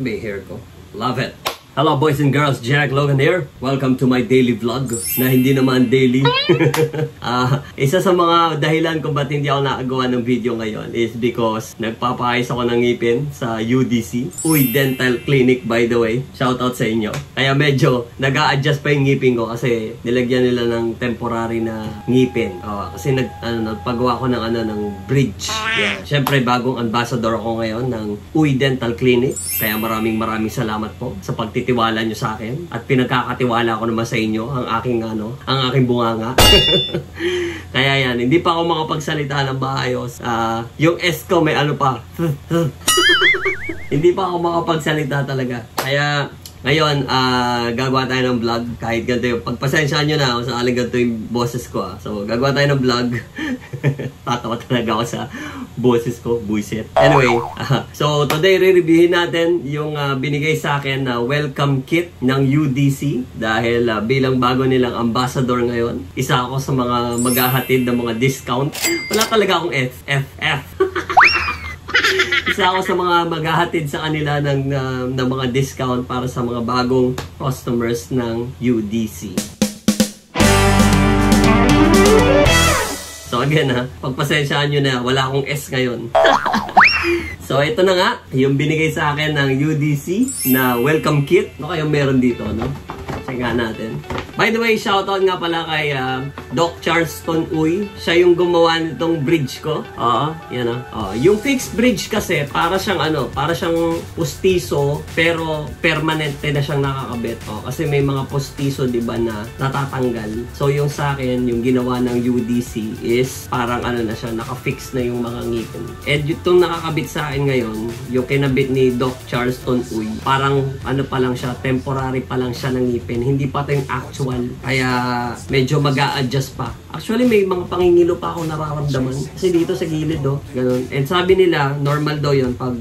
May hair ko. Love it. Hello boys and girls, Jack Logan here. Welcome to my daily vlog na hindi naman daily. Isa sa mga dahilan kung ba't hindi ako nakagawa ng video ngayon is because nagpapahayos ako ng ngipin sa UDC. Uy Dental Clinic by the way. Shoutout sa inyo. Kaya medyo nag-a-adjust pa yung ngipin ko kasi nilagyan nila ng temporary na ngipin. Kasi nagpagawa ko ng ng bridge. Yeah. Syempre bagong ambassador ako ngayon ng Uy Dental Clinic. Kaya maraming salamat po sa pagtitiwala nyo sa akin at pinagkakatiwala ko naman sa inyo ang aking bunganga. Kaya yan, hindi pa ako makapagsalita ng maayos. Yung S ko may pa. Hindi pa ako makapagsalita talaga. Kaya ngayon, gagawa tayo ng vlog. Kahit ganito yung pagpasensyaan nyo na kung sakaling ganito yung boses ko. So, gagawa tayo ng vlog. Tatawa talaga ako sa boses ko. Buisit. Anyway, so today, re-reviewin natin yung binigay sa akin na welcome kit ng UDC. Dahil bilang bago nilang ambassador ngayon, isa ako sa mga maghahatid ng mga discount. Wala talaga akong FF. Isa ako sa mga maghahatid sa kanila ng mga discount para sa mga bagong customers ng UDC. So again pagpasensyaan nyo na wala akong S ngayon. So ito na nga, yung binigay sa akin ng UDC na welcome kit. Ano kayong meron dito, no? Check nga natin. By the way, shoutout nga pala kay Doc Charleston Uy. Siya yung gumawa nitong bridge ko. Yan yung fixed bridge kasi para siyang para siyang postiso pero permanente na siyang nakakabit. Kasi may mga postiso 'di ba na natatanggal. So yung sa akin, yung ginawa ng UDC is parang na siya, naka-fix na yung mga ngipin. And yung nakakabit sa akin ngayon, yung kinabit ni Doc Charleston Uy, parang pa lang siya, temporary pa lang siya ng ngipin. Hindi pa 'to yung actual. Kaya medyo mag-a-adjust pa. Actually may mga pangingilo pa ako nararamdaman kasi dito sa gilid ganun. And sabi nila normal daw yun pag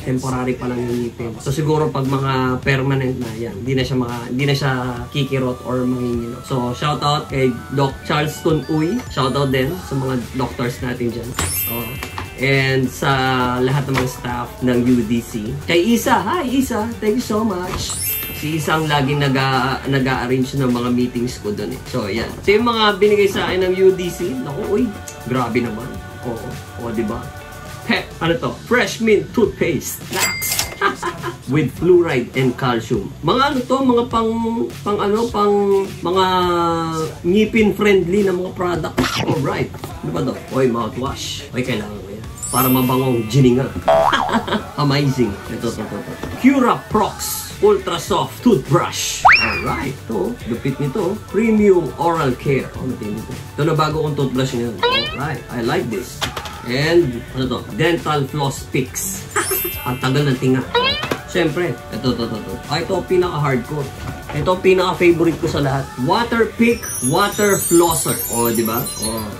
temporary pa lang yung ngipin. So siguro pag mga permanent na yan, hindi na siya kikirot or mangingilo. So shout out kay Doc Charleston Uy. Shout out din sa mga doctors natin dyan. And sa lahat ng mga staff ng UDC. Kay Isa, hi Isa, thank you so much. Si Isang laging nag-a-arrange ng mga meetings ko doon So, yan. So, yung mga binigay sa akin ng UDC, naku, uy, grabe naman. Diba? Ano to? Fresh Mint Toothpaste. Nax! With fluoride and calcium. Mga mga mga ngipin friendly na mga product. Alright. Ano ba to? Oy, mouthwash. Oy, kailangan ko yan. Para mabangong gininga. Amazing. Ito. Cura Prox Ultra Soft Toothbrush. Alright, lupit nito. Premium Oral Care. Natin ito. Ito na bago kong toothbrush ngayon. Alright, I like this. And, Dental Floss Picks. Ang tagal ng tinga. Siyempre, ito. Ito, pinaka-hardcore. Ito, pinaka-favorite ko sa lahat. Waterpik Water Flosser. di ba?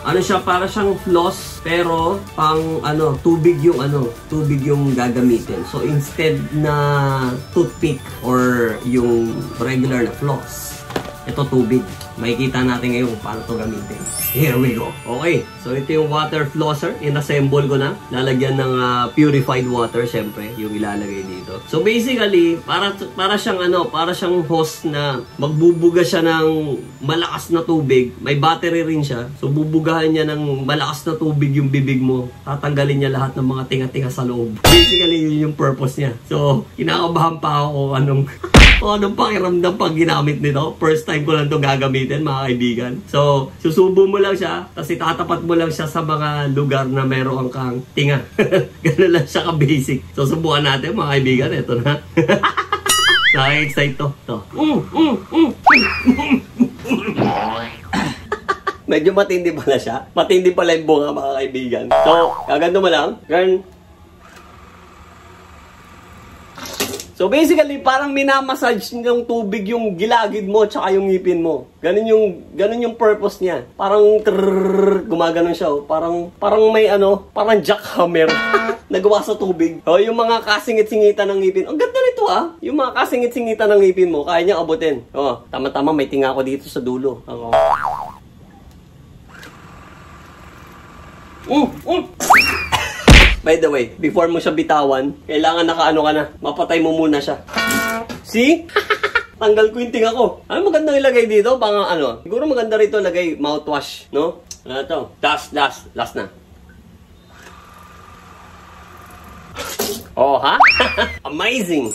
Ano siya, para siyang floss, pero pang, tubig yung gagamitin. So, instead na toothpick or yung regular na floss, ito tubig. Makikita natin ngayon kung paano ito gamitin. Here we go. Okay, so ito yung water flosser. In-assemble ko na. Lalagyan ng purified water, syempre, yung ilalagay dito. So basically, para siyang hose na magbubuga siya ng malakas na tubig. May battery rin siya. So bubugahan niya ng malakas na tubig yung bibig mo. Tatanggalin niya lahat ng mga tinga-tinga sa loob. Basically, yun yung purpose niya. So, kinakabahan pa ako anong pakiramdam pag ginamit nito. First time ko lang ito gagamitin, mga kaibigan. So, susubo mo lang siya, kasi tatapat mo lang siya sa mga lugar na meron kang tinga. Ganun lang siya ka-basic. So, subukan natin, mga kaibigan. Ito na. Nakaka-excite to. Medyo matindi pala siya. Matindi pala yung bunga, mga kaibigan. So, kagando mo lang. So basically, parang minamassage ng tubig yung gilagid mo tsaka yung ngipin mo. Ganun yung purpose niya. Parang gumaganon siya. Parang may parang jackhammer na gawa sa tubig. Yung mga kasingit-singitan ng ngipin. Ang ganda nito Yung mga kasingit-singitan ng ngipin mo, kaya niya abutin. Tama-tama may tinga ko dito sa dulo. By the way, before mo siya bitawan, kailangan nakaano ka na. Mapatay mo muna siya. See? Tanggal ko yung tinga ko. Ano magandang ilagay dito? Baka ano? Siguro maganda rito lagay mouthwash, no? Ano to? Last na. Oh, ha? Amazing!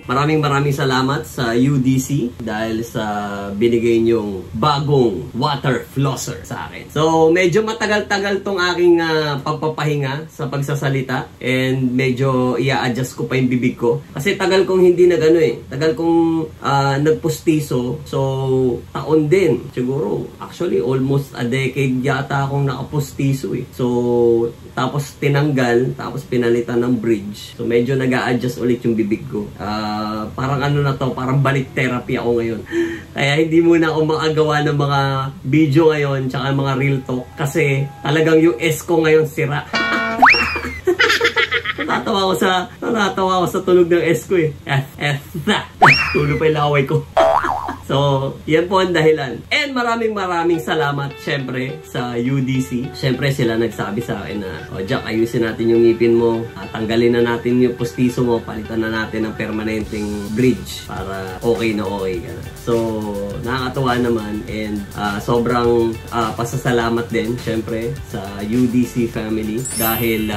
Maraming salamat sa UDC dahil sa binigay niyong bagong water flosser sa akin. So, medyo matagal-tagal tong aking pagpapahinga sa pagsasalita and medyo i-adjust ko pa yung bibig ko. Kasi tagal kong hindi nagano tagal kong nagpustiso. So, taon din. Siguro, actually, almost a decade yata akong nakapustiso So, tapos tinanggal, tapos pinalitan ng bridge. So, medyo nag-a-adjust ulit yung bibig ko. Parang ano na to, parang balik therapy ako ngayon. Kaya hindi muna ako makagawa ng mga video ngayon, tsaka mga real talk. Kasi talagang yung S ko ngayon sira. Natatawa ako sa tunog ng S ko Tulo pa yung laway ko. So, yan po ang dahilan. And maraming salamat syempre sa UDC. Syempre sila nagsabi sa akin na, Jack, ayusin natin yung ngipin mo. Tanggalin na natin yung postiso mo. Palitan na natin ng permanenteng bridge para okay na okay ka na. So, nakakatuwa naman and sobrang pasasalamat din syempre sa UDC family dahil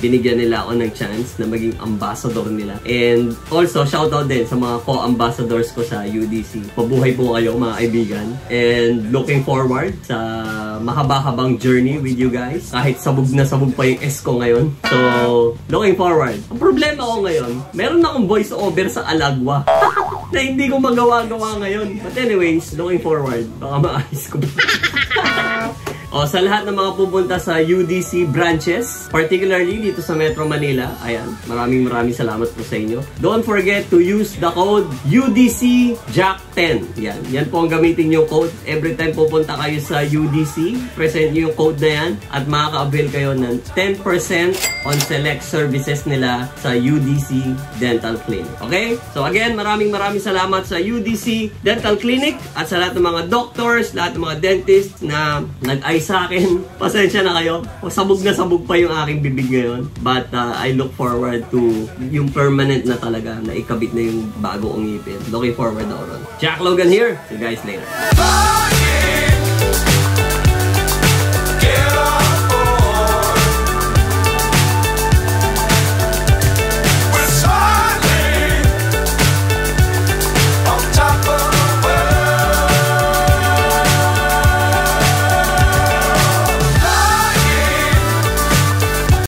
binigyan nila ako ng chance na maging ambassador nila. And also, shoutout din sa mga co-ambassadors ko sa UDC. Pabuhay po kayo mga kaibigan. And looking forward sa mahaba-habang journey with you guys. Kahit sabog na sabog pa yung S ko ngayon. So, looking forward. Ang problema ko ngayon, meron akong voice over sa Alagwa. Na hindi ko magawa-gawa ngayon. But anyways, looking forward. Baka maayos ko. O, sa lahat ng mga pupunta sa UDC branches, particularly dito sa Metro Manila, ayan, maraming salamat po sa inyo. Don't forget to use the code UDCJack10. Yan po ang gamitin yung code. Every time pupunta kayo sa UDC, present nyo yung code na yan at makaka-avail kayo ng 10% on select services nila sa UDC Dental Clinic. Okay? So again, maraming salamat sa UDC Dental Clinic at sa lahat ng mga doctors, lahat ng mga dentists na nag-eye sa akin. Pasensya na kayo. Sabog na sabog pa yung aking bibig ngayon. But I look forward to yung permanent na talaga na ikabit na yung bago kong ngipin. Looking forward ako ron. Jack Logan here. See you guys later.